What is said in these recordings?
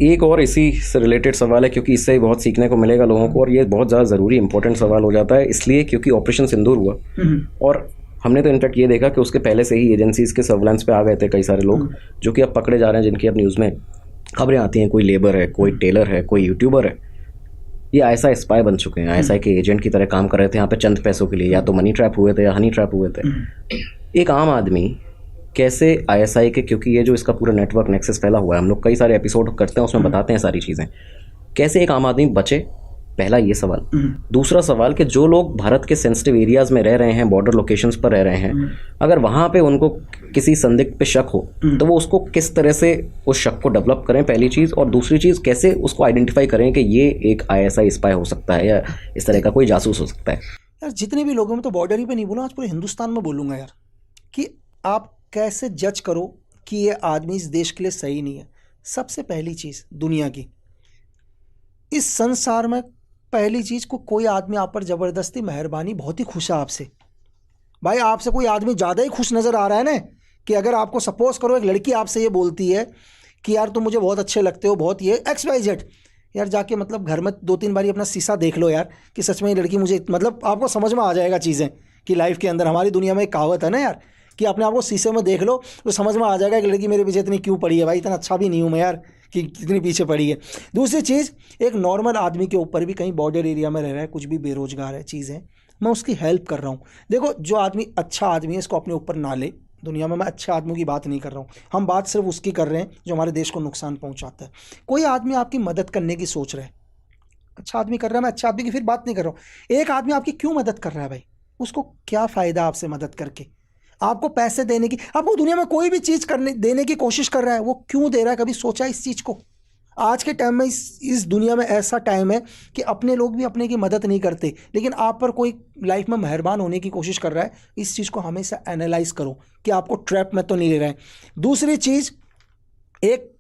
एक और इसी से रिलेटेड सवाल है, क्योंकि इससे ही बहुत सीखने को मिलेगा लोगों को, और ये बहुत ज़्यादा ज़रूरी इंपॉर्टेंट सवाल हो जाता है, इसलिए क्योंकि ऑपरेशन सिंदूर हुआ और हमने तो इनफैक्ट ये देखा कि उसके पहले से ही एजेंसीज़ के सर्विलांस पे आ गए थे कई सारे लोग जो कि अब पकड़े जा रहे हैं, जिनकी अब न्यूज़ में खबरें आती हैं। कोई लेबर है, कोई टेलर है, कोई यूट्यूबर है, ये ISI स्पाई बन चुके हैं, ISI के एजेंट की तरह काम कर रहे थे यहाँ पे चंद पैसों के लिए, या तो मनी ट्रैप हुए थे या हनी ट्रैप हुए थे। एक आम आदमी कैसे ISI के, क्योंकि ये जो इसका पूरा नेटवर्क नेक्सस फैला हुआ है, हम लोग कई सारे एपिसोड करते हैं उसमें बताते हैं सारी चीज़ें, कैसे एक आम आदमी बचे, पहला ये सवाल। दूसरा सवाल कि जो लोग भारत के सेंसिटिव एरियाज़ में रह रहे हैं, बॉर्डर लोकेशंस पर रह रहे हैं, अगर वहाँ पे उनको किसी संदिग्ध पे शक हो तो वो उसको किस तरह से उस शक को डेवलप करें, पहली चीज़, और दूसरी चीज़ कैसे उसको आइडेंटिफाई करें कि ये एक ISI स्पाई हो सकता है या इस तरह का कोई जासूस हो सकता है। यार जितने भी लोगों में, तो बॉर्डर ही पे नहीं बोला, आज पूरे हिंदुस्तान में बोलूँगा यार, कि आप कैसे जज करो कि ये आदमी इस देश के लिए सही नहीं है। सबसे पहली चीज़ दुनिया की, इस संसार में पहली चीज़ को कोई आदमी आप पर ज़बरदस्ती मेहरबानी बहुत ही खुश है आपसे। भाई आपसे कोई आदमी ज़्यादा ही खुश नज़र आ रहा है ना, कि अगर आपको सपोज करो एक लड़की आपसे ये बोलती है कि यार तुम मुझे बहुत अच्छे लगते हो, बहुत ये XYZ, यार जाके मतलब घर में 2-3 बारी अपना शीशा देख लो यार कि सच में ये लड़की मुझे, मतलब आपको समझ में आ जाएगा चीज़ें कि लाइफ के अंदर, हमारी दुनिया में एक कहावत है ना यार कि अपने आप को शीशे में देख लो तो समझ में आ जाएगा कि लड़की मेरे पीछे इतनी क्यों पड़ी है, भाई इतना अच्छा भी नहीं हूँ मैं यार कि कितनी पीछे पड़ी है। दूसरी चीज़, एक नॉर्मल आदमी के ऊपर भी कहीं बॉर्डर एरिया में रह रहा है, कुछ भी बेरोजगार है, चीज़ है, मैं उसकी हेल्प कर रहा हूँ। देखो जो आदमी अच्छा आदमी है इसको अपने ऊपर ना ले, दुनिया में मैं अच्छे आदमियों की बात नहीं कर रहा हूँ, हम बात सिर्फ उसकी कर रहे हैं जो हमारे देश को नुकसान पहुँचाता है। कोई आदमी आपकी मदद करने की सोच रहा है, अच्छा आदमी कर रहा है, मैं अच्छा आदमी की फिर बात नहीं कर रहा हूँ, एक आदमी आपकी क्यों मदद कर रहा है भाई, उसको क्या फ़ायदा आपसे मदद करके, आपको पैसे देने की, आपको दुनिया में कोई भी चीज़ करने देने की कोशिश कर रहा है, वो क्यों दे रहा है, कभी सोचा इस चीज़ को? आज के टाइम में इस दुनिया में ऐसा टाइम है कि अपने लोग भी अपने की मदद नहीं करते, लेकिन आप पर कोई लाइफ में मेहरबान होने की कोशिश कर रहा है। इस चीज़ को हमेशा एनालाइज करो कि आपको ट्रैप में तो नहीं ले रहा है। दूसरी चीज़, एक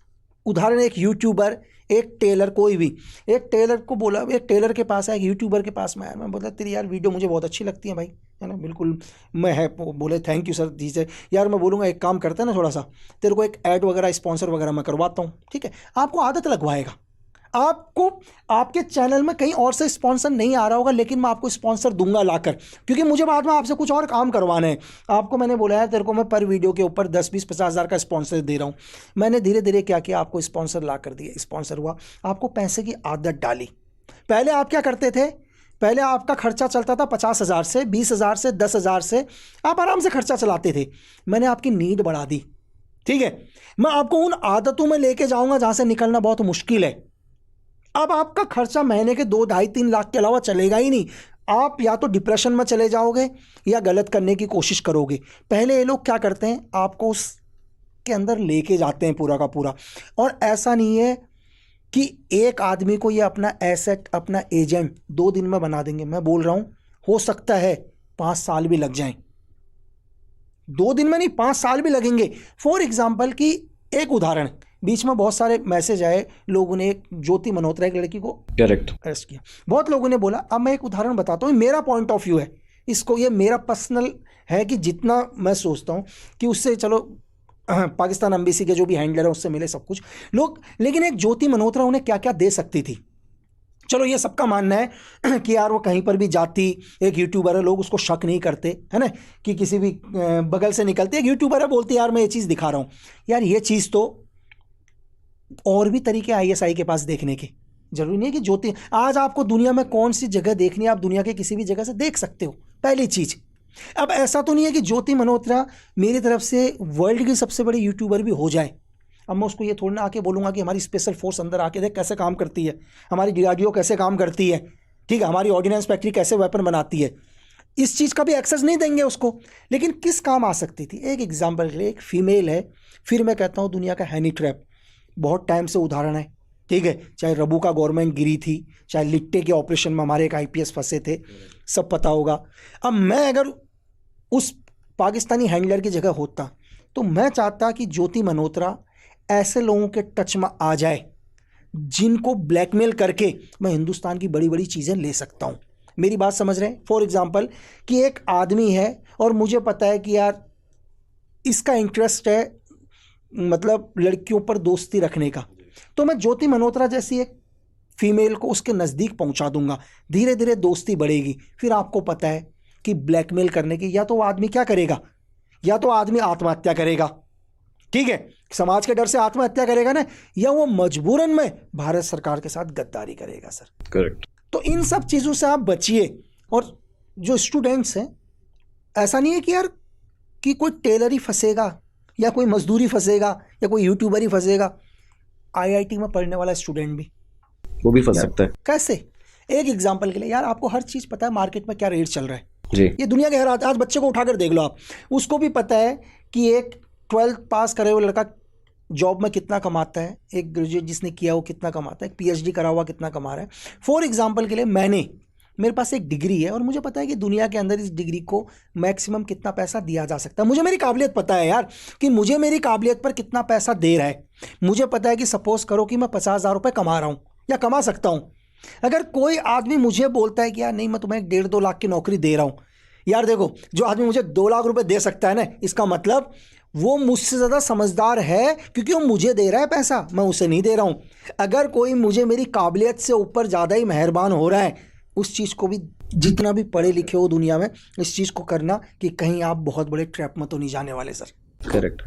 उदाहरण, एक यूट्यूबर, एक टेलर, कोई भी एक टेलर को बोला, एक टेलर के पास है, एक यूट्यूबर के पास में आया, मैं बोला तेरी यार वीडियो मुझे बहुत अच्छी लगती है भाई, है ना, बिल्कुल मैं है, बोले थैंक यू सर जी से, यार मैं बोलूँगा एक काम करते हैं ना, थोड़ा सा तेरे को एक ऐड वगैरह स्पॉन्सर वगैरह मैं करवाता हूँ, ठीक है। आपको आदत लगवाएगा, आपको आपके चैनल में कहीं और से स्पॉन्सर नहीं आ रहा होगा, लेकिन मैं आपको स्पॉन्सर दूंगा लाकर, क्योंकि मुझे बाद में आपसे कुछ और काम करवाना है। आपको मैंने बोला है तेरे को मैं पर वीडियो के ऊपर 10-20-50 हज़ार का स्पॉन्सर दे रहा हूँ। मैंने धीरे धीरे क्या किया, आपको स्पॉन्सर ला कर दिया, स्पॉन्सर हुआ, आपको पैसे की आदत डाली। पहले आप क्या करते थे, पहले आपका खर्चा चलता था 50,000 से, 20,000 से, 10,000 से, आप आराम से खर्चा चलाते थे। मैंने आपकी नीड बढ़ा दी, ठीक है। मैं आपको उन आदतों में लेके जाऊंगा जहां से निकलना बहुत मुश्किल है। अब आपका खर्चा महीने के 2-2.5-3 लाख के अलावा चलेगा ही नहीं। आप या तो डिप्रेशन में चले जाओगे या गलत करने की कोशिश करोगे। पहले ये लोग क्या करते हैं, आपको उसके अंदर लेके जाते हैं पूरा का पूरा। और ऐसा नहीं है कि एक आदमी को ये अपना एसेट, अपना एजेंट 2 दिन में बना देंगे। मैं बोल रहा हूँ हो सकता है 5 साल भी लग जाएं, 2 दिन में नहीं 5 साल भी लगेंगे। फॉर एग्जाम्पल की एक उदाहरण, बीच में बहुत सारे मैसेज आए, लोगों ने एक ज्योति मल्होत्रा एक लड़की को डायरेक्ट अरेस्ट किया, बहुत लोगों ने बोला। अब मैं एक उदाहरण बताता हूँ, मेरा पॉइंट ऑफ व्यू है इसको, ये मेरा पर्सनल है कि जितना मैं सोचता हूँ कि उससे चलो पाकिस्तान एम्बेसी के जो भी हैंडलर है उससे मिले सब कुछ लोग, लेकिन एक ज्योति मल्होत्रा उन्हें क्या क्या दे सकती थी। चलो ये सबका मानना है कि यार वो कहीं पर भी जाती, एक यूट्यूबर है, लोग उसको शक नहीं करते, है ना, कि किसी भी बगल से निकलती एक यूट्यूबर है, बोलती यार मैं ये चीज़ दिखा रहा हूँ। यार ये चीज़ तो और भी तरीके ISI के पास देखने के, जरूरी नहीं है कि ज्योति, आज आपको दुनिया में कौन सी जगह देखनी है, आप दुनिया के किसी भी जगह से देख सकते हो, पहली चीज़। अब ऐसा तो नहीं है कि ज्योति मल्होत्रा मेरी तरफ से वर्ल्ड की सबसे बड़ी यूट्यूबर भी हो जाए। अब मैं उसको ये थोड़ा ना आके बोलूँगा कि हमारी स्पेशल फोर्स अंदर आके देख कैसे काम करती है, हमारी DRDO कैसे काम करती है, ठीक है, हमारी ऑर्डिनेंस फैक्ट्री कैसे वेपन बनाती है, इस चीज़ का भी एक्सेस नहीं देंगे उसको। लेकिन किस काम आ सकती थी, एक एग्जाम्पल के लिए, एक फीमेल है, फिर मैं कहता हूँ दुनिया का हनी ट्रैप बहुत टाइम से उदाहरण है, ठीक है, चाहे रबू का गवर्नमेंट गिरी थी, चाहे लिट्टे के ऑपरेशन में हमारे एक IPS फंसे थे, सब पता होगा। अब मैं अगर उस पाकिस्तानी हैंडलर की जगह होता तो मैं चाहता कि ज्योति मल्होत्रा ऐसे लोगों के टच में आ जाए जिनको ब्लैकमेल करके मैं हिंदुस्तान की बड़ी बड़ी चीज़ें ले सकता हूँ। मेरी बात समझ रहे हैं? फॉर एग्जांपल कि एक आदमी है और मुझे पता है कि यार इसका इंटरेस्ट है मतलब लड़कियों पर दोस्ती रखने का, तो मैं ज्योति मल्होत्रा जैसी एक फीमेल को उसके नज़दीक पहुंचा दूंगा, धीरे धीरे दोस्ती बढ़ेगी। फिर आपको पता है कि ब्लैकमेल करने की, या तो वो आदमी क्या करेगा, या तो आदमी आत्महत्या करेगा, ठीक है, समाज के डर से आत्महत्या करेगा ना, या वो मजबूरन में भारत सरकार के साथ गद्दारी करेगा सर। करेक्ट। तो इन सब चीज़ों से आप बचिए। और जो स्टूडेंट्स हैं, ऐसा नहीं है कि यार कि कोई टेलर ही फंसेगा या कोई मजदूरी फंसेगा या कोई यूट्यूबर ही फंसेगा। आईआईटी में पढ़ने वाला स्टूडेंट भी वो भी फंस सकता है। कैसे? एक एग्जांपल के लिए यार, आपको हर चीज़ पता है मार्केट में क्या रेट चल रहा है जी। ये दुनिया के हर आज बच्चे को उठाकर देख लो आप, उसको भी पता है कि एक 12th पास करे हुआ लड़का जॉब में कितना कमाता है, एक ग्रेजुएट जिसने किया वो कितना कमाता है, एक पीएचडी करा हुआ कितना कमा रहा है। फॉर एग्जांपल के लिए मेरे पास एक डिग्री है और मुझे पता है कि दुनिया के अंदर इस डिग्री को मैक्सिमम कितना पैसा दिया जा सकता है। मुझे मेरी काबिलियत पता है यार कि मुझे मेरी काबिलियत पर कितना पैसा दे रहा है। मुझे पता है कि सपोज करो कि मैं 50,000 रुपये कमा रहा हूँ या कमा सकता हूँ। अगर कोई आदमी मुझे बोलता है कि यार नहीं, मैं तुम्हें 1.5-2 लाख की नौकरी दे रहा हूँ, यार देखो, जो आदमी मुझे 2 लाख रुपए दे सकता है ना, इसका मतलब वो मुझसे ज़्यादा समझदार है, क्योंकि वो मुझे दे रहा है पैसा, मैं उसे नहीं दे रहा हूँ। अगर कोई मुझे मेरी काबिलियत से ऊपर ज़्यादा ही मेहरबान हो रहा है, उस चीज़ को भी, जितना भी पढ़े लिखे हो दुनिया में, इस चीज़ को करना कि कहीं आप बहुत बड़े ट्रैप में तो नहीं जाने वाले सर। करेक्ट।